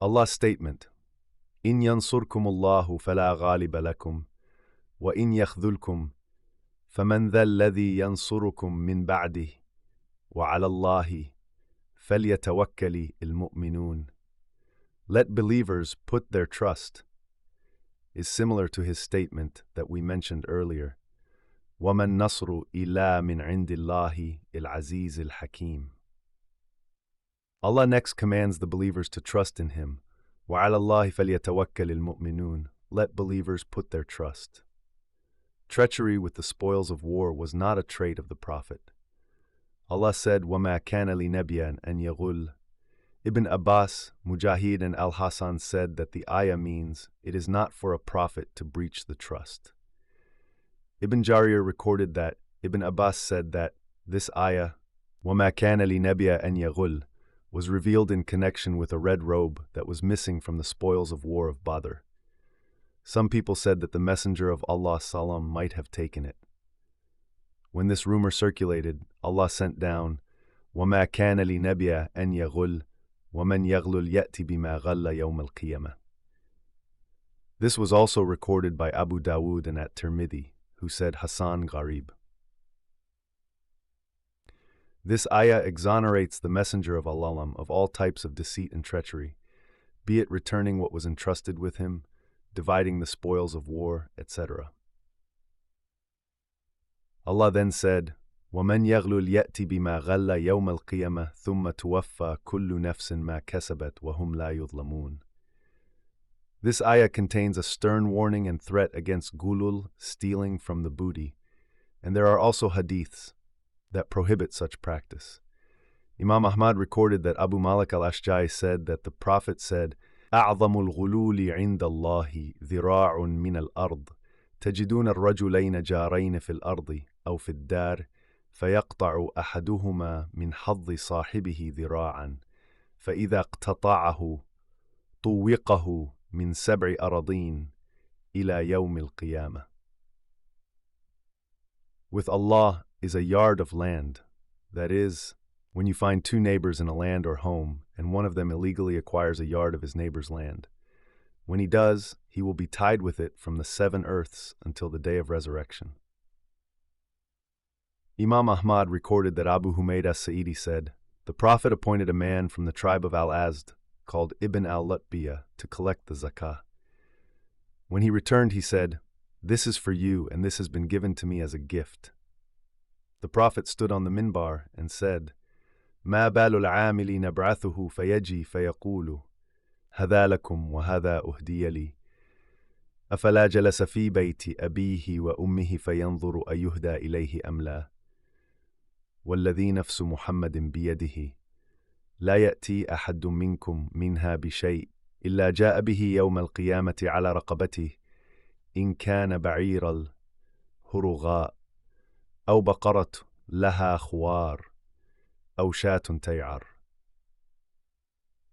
Allah's statement, إن ينصركم الله فلا غالب لكم وإن يخذلكم فمن ذا الذي ينصركم من بعده وعلى الله فليتوكل المؤمنون. Let believers put their trust, is similar to his statement that we mentioned earlier. وَمَا النَّصْرُ إِلَّا مِنْ عِنْدِ اللَّهِ الْعَزِيزِ الْحَكِيمِ. Allah next commands the believers to trust in Him. وَعَلَى اللَّهِ فَلْيَتَوَكَّلِ الْمُؤْمِنُونَ. Let believers put their trust. Treachery with the spoils of war was not a trait of the Prophet. Allah said, وَمَا كَانَ لِنَبِيٍّ أَنْ يَغُلَّ. Ibn Abbas, Mujahid, and Al-Hasan said that the ayah means, it is not for a prophet to breach the trust. Ibn Jarir recorded that Ibn Abbas said that this ayah, وَمَا كَانَ لِنَبِيٍّ أَنْ يَغُلَّ, was revealed in connection with a red robe that was missing from the spoils of war of Badr. Some people said that the Messenger of Allah Salam might have taken it. When this rumor circulated, Allah sent down, وَمَا كَانَ لِنَبِيٍّ أَنْ يَغُلَّ وَمَنْ يَغْلُلْ يَأْتِ بِمَا غَلَّ يَوْمَ الْقِيَامَةِ. This was also recorded by Abu Dawud and at-Tirmidhi, who said Hasan Gharib. This ayah exonerates the Messenger of Allah of all types of deceit and treachery, be it returning what was entrusted with him, dividing the spoils of war, etc. Allah then said, وَمَنْ يَغْلُلْ يَأْتِ بِمَا غَلَّ يَوْمَ الْقِيَامَةِ ثُمَّ تُوَفَّى كُلُّ نَفْسٍ مَا كَسَبَتْ وَهُمْ لَا يُظْلَمُونَ. This ayah contains a stern warning and threat against gulul, stealing from the booty, and there are also hadiths that prohibit such practice. Imam Ahmad recorded that Abu Malik al-Ashja'i said that the Prophet said, أعظم الغلول عند الله ذراع من الأرض تجدون الرجلين جارين في الأرض أو في الدار فيقطع أحدهما من حظ صاحبه ذراعا فإذا اقتطعه طوقه من 7 أراضين إلى يوم القيامة. With Allah is a yard of land, that is, when you find 2 neighbors in a land or home, and one of them illegally acquires a yard of his neighbor's land. When he does, he will be tied with it from the 7 earths until the day of resurrection. Imam Ahmad recorded that Abu Humayd as-Sa'idi said, the Prophet appointed a man from the tribe of Al-Azd, called Ibn al-Lutbiyah, to collect the zakah. When he returned, he said, this is for you, and this has been given to me as a gift. The Prophet stood on the minbar and said, ما بال العامل نبعثه فيجي فيقول هذا لكم وهذا أهدي لي أفلا جلس في بيت أبيه وأمه فينظر أيهدى إليه أم لا والذي نفس محمد بيده لا يأتي أحد منكم منها بشيء إلا جاء به يوم القيامة على رقبته إن كان بعير الهرغاء أو بقرة لها خوار أو شاة تيعر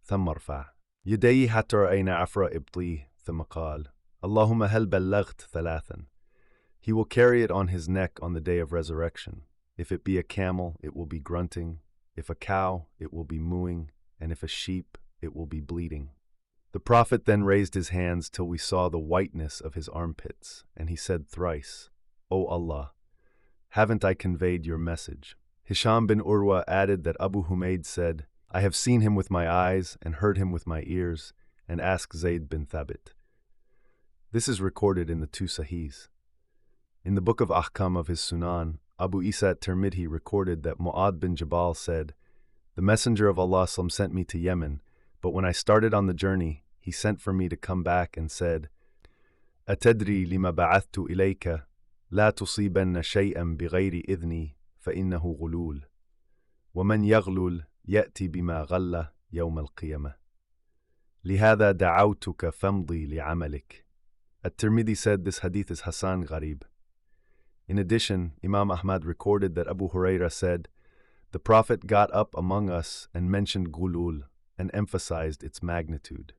ثم ارفع يديه حتى رأينا عفر إبطيه ثم قال اللهم هل بلغت 3. He will carry it on his neck on the day of resurrection. If it be a camel, it will be grunting. If a cow, it will be mooing. And if a sheep, it will be bleating. The Prophet then raised his hands till we saw the whiteness of his armpits, and he said thrice, O Allah, haven't I conveyed your message? Hisham bin Urwa added that Abu Humayd said, I have seen him with my eyes and heard him with my ears, and asked Zayd bin Thabit. This is recorded in the 2 Sahihs. In the book of Ahkam of his Sunan, Abu Isa at-Tirmidhi recorded that Mu'adh bin Jabal said, the Messenger of Allah sent me to Yemen, but when I started on the journey, he sent for me to come back and said, أتدري لما بعثت إليك لا تصيبن شيئا بغير إذني فإنه غلول ومن يغلل يأتي بما غل يوم القيامة لهذا دعوتك فامضي لعملك. At-Tirmidhi said this hadith is Hasan Gharib. In addition, Imam Ahmad recorded that Abu Hurairah said, the Prophet got up among us and mentioned gulul and emphasized its magnitude.